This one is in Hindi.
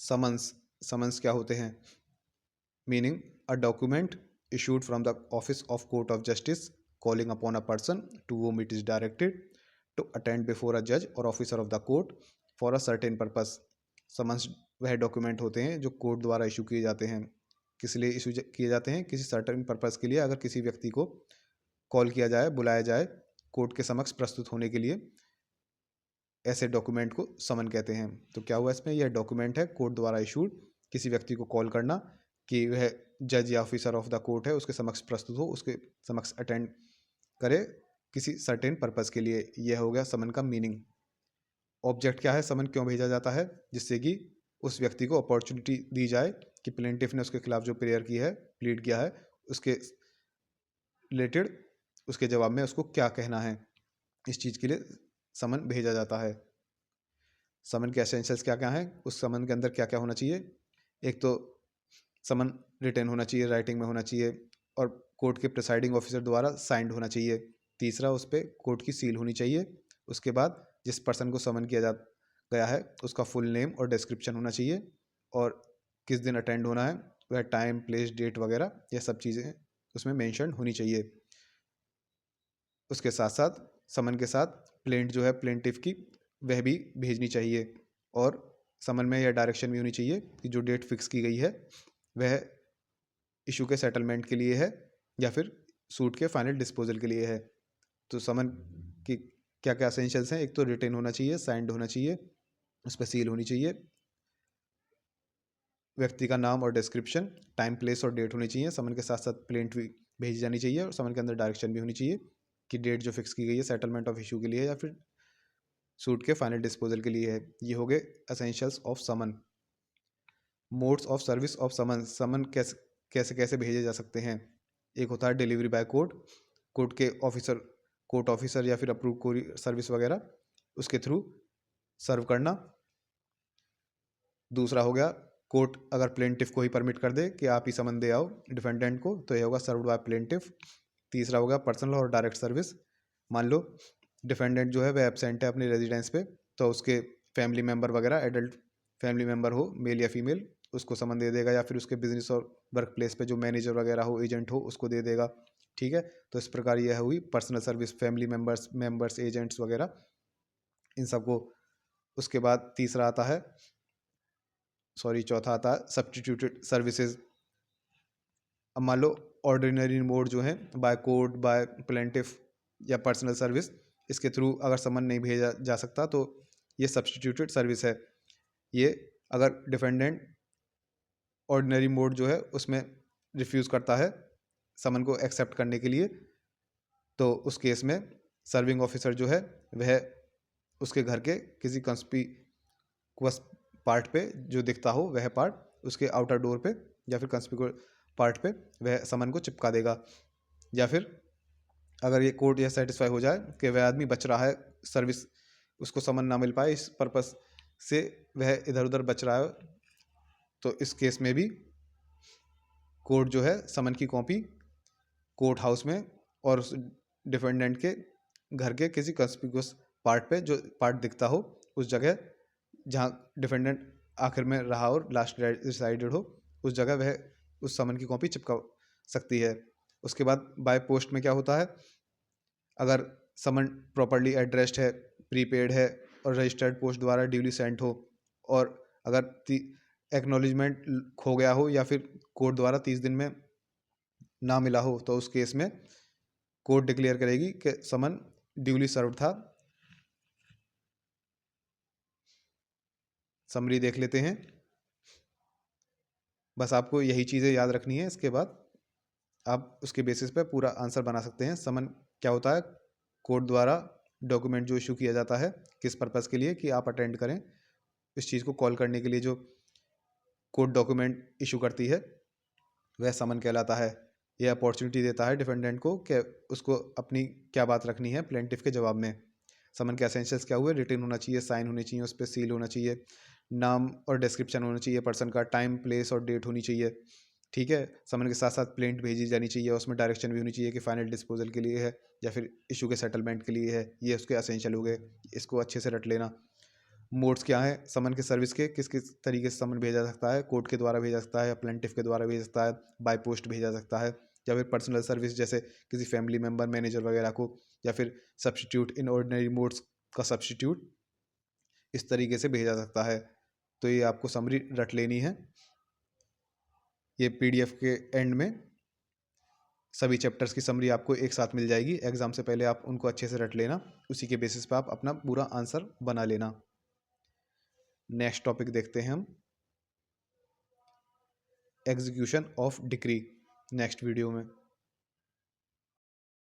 समन्स समन्स क्या होते हैं? Meaning a document issued from the office of court of justice calling upon a person to whom it is directed to attend before a judge or officer of the court for a certain purpose. Summons वह डॉक्यूमेंट होते हैं जो कोर्ट द्वारा इशू किए जाते हैं। किस लिए इशू किए जाते हैं? किसी सर्टेन पर्पस के लिए। अगर किसी व्यक्ति को कॉल किया जाए, बुलाया जाए कोर्ट के समक्ष प्रस्तुत होने के लिए, ऐसे डॉक्यूमेंट को समन कहते हैं। तो क्या हुआ इसमें? यह डॉक्यूमेंट है कोर्ट द्वारा इशूड, किसी व्यक्ति को कॉल करना कि वह जज या ऑफिसर ऑफ द कोर्ट है उसके समक्ष प्रस्तुत हो, उसके समक्ष अटेंड करे किसी सर्टेन पर्पस के लिए। यह हो गया समन का मीनिंग। ऑब्जेक्ट क्या है? समन क्यों भेजा जाता है? जिससे कि उस व्यक्ति को अपॉर्चुनिटी दी जाए कि प्लेंटिफ ने उसके खिलाफ जो प्रेयर की है, प्लीड किया है, उसके रिलेटेड उसके जवाब में उसको क्या कहना है, इस चीज़ के लिए समन भेजा जाता है। समन के एसेंशियल्स क्या क्या हैं? उस समन के अंदर क्या क्या होना चाहिए? एक तो समन रिटन होना चाहिए, राइटिंग में होना चाहिए और कोर्ट के प्रिसाइडिंग ऑफिसर द्वारा साइंड होना चाहिए। तीसरा, उस पर कोर्ट की सील होनी चाहिए। उसके बाद जिस पर्सन को समन किया जा गया है उसका फुल नेम और डिस्क्रिप्शन होना चाहिए और किस दिन अटेंड होना है, वह टाइम, प्लेस, डेट वगैरह यह सब चीज़ें उसमें मेंशन होनी चाहिए। उसके साथ साथ समन के साथ प्लेंट जो है प्लेंटिफ की, वह भी भेजनी चाहिए और समन में यह डायरेक्शन भी होनी चाहिए कि जो डेट फिक्स की गई है वह इशू के सेटलमेंट के लिए है या फिर सूट के फाइनल डिस्पोजल के लिए है। तो समन की क्या क्या एसेंशियल्स हैं? एक तो रिटेन होना चाहिए, साइंड होना चाहिए, उस पर सील होनी चाहिए, व्यक्ति का नाम और डिस्क्रिप्शन, टाइम, प्लेस और डेट होनी चाहिए। समन के साथ साथ प्लेंट भी भेजी जानी चाहिए और समन के अंदर डायरेक्शन भी होनी चाहिए कि डेट जो फिक्स की गई है सेटलमेंट ऑफ इशू के लिए या फिर सूट के फाइनल डिस्पोजल के लिए है। ये हो गए essentials of summon. Modes of service of summon, summon कैसे कैसे कैसे भेजे जा सकते हैं? एक होता है डिलीवरी बाय कोर्ट, कोर्ट के ऑफिसर, कोर्ट ऑफिसर या फिर अप्रूव कोरियर सर्विस वगैरह उसके थ्रू सर्व करना। दूसरा हो गया कोर्ट अगर प्लेंटिफ को ही परमिट कर दे कि आप ही समन दे आओ डिफेंडेंट को, तो यह होगा सर्व्ड बाय प्लेंटिफ। तीसरा होगा पर्सनल और डायरेक्ट सर्विस। मान लो डिफेंडेंट जो है वह एबसेंट है अपने रेजिडेंस पे, तो उसके फैमिली मेम्बर वगैरह, एडल्ट फैमिली मेम्बर हो मेल या फीमेल, उसको समन दे देगा, या फिर उसके बिजनेस और वर्क प्लेस पे जो मैनेजर वगैरह हो, एजेंट हो, उसको दे देगा। ठीक है, तो इस प्रकार यह हुई personal service, family members, agents वगैरह, इन सबको। उसके बाद तीसरा आता है, चौथा आता है सब्स्टिट्यूटेड सर्विसेज। अब मान लो ऑर्डिनरी मोड जो है बाय कोर्ट, बाय प्लेंटिफ या पर्सनल सर्विस, इसके थ्रू अगर समन नहीं भेजा जा सकता तो ये सब्स्टिट्यूटेड सर्विस है। ये अगर डिफेंडेंट ऑर्डिनरी मोड जो है उसमें रिफ्यूज़ करता है समन को एक्सेप्ट करने के लिए, तो उस केस में सर्विंग ऑफिसर जो है वह उसके घर के किसी कंस्पिकुअस पार्ट पे जो दिखता हो, वह पार्ट उसके आउटर डोर पे या फिर कंस्पिकुअस पार्ट पे वह समन को चिपका देगा। या फिर अगर ये कोर्ट यह सेटिस्फाई हो जाए कि वह आदमी बच रहा है सर्विस, उसको समन ना मिल पाए इस पर्पस से वह इधर उधर बच रहा है, तो इस केस में भी कोर्ट जो है समन की कॉपी कोर्ट हाउस में और उस डिफेंडेंट के घर के किसी कंस्पिकुअस पार्ट पे, जो पार्ट दिखता हो उस जगह जहाँ डिफेंडेंट आखिर में रहा और लास्ट रिसाइडेड हो, उस जगह वह उस समन की कॉपी चिपका सकती है। उसके बाद बाय पोस्ट में क्या होता है? अगर समन प्रॉपर्ली एड्रेस्ड है, प्रीपेड है और रजिस्टर्ड पोस्ट द्वारा ड्यूली सेंट हो, और अगर एक्नॉलेजमेंट खो गया हो या फिर कोर्ट द्वारा 30 दिन में ना मिला हो, तो उस केस में कोर्ट डिक्लेयर करेगी कि समन ड्यूली सर्व्ड था। समरी देख लेते हैं। बस आपको यही चीज़ें याद रखनी है, इसके बाद आप उसके बेसिस पे पूरा आंसर बना सकते हैं। समन क्या होता है? कोर्ट द्वारा डॉक्यूमेंट जो इशू किया जाता है किस पर्पज़ के लिए, कि आप अटेंड करें, इस चीज़ को कॉल करने के लिए जो कोर्ट डॉक्यूमेंट इशू करती है वह समन कहलाता है। यह अपॉर्चुनिटी देता है डिफेंडेंट को कि उसको अपनी क्या बात रखनी है प्लेंटिफ के जवाब में। समन के एसेंशियल्स क्या हुए? रिटन होना चाहिए, साइन होनी चाहिए, उस पर सील होना चाहिए, नाम और डिस्क्रिप्शन होना चाहिए पर्सन का, टाइम, प्लेस और डेट होनी चाहिए। ठीक है, समन के साथ साथ प्लेंट भेजी जानी चाहिए, उसमें डायरेक्शन भी होनी चाहिए कि फाइनल डिस्पोजल के लिए है या फिर इशू के सेटलमेंट के लिए है। ये उसके एसेंशियल हो गए, इसको अच्छे से रट लेना। मोड्स क्या है समन के सर्विस के, किस किस तरीके से समन भेजा जा सकता है, कोर्ट के द्वारा भेजा जा सकता है, प्लेंटिफ के द्वारा भेजा जा सकता है, बाय पोस्ट भेजा जा सकता है, या फिर पर्सनल सर्विस जैसे किसी फैमिली मेम्बर, मैनेजर वगैरह को, या फिर सब्सटीट्यूट इन ऑर्डिनरी मोड्स का सब्सटीट्यूट इस तरीके से भेजा जा सकता है। तो ये आपको समरी रट लेनी है। ये पीडीएफ के एंड में सभी चैप्टर्स की समरी आपको एक साथ मिल जाएगी। एग्जाम से पहले आप उनको अच्छे से रट लेना, उसी के बेसिस पे आप अपना पूरा आंसर बना लेना। नेक्स्ट टॉपिक देखते हैं हम, execution of decree, next video में।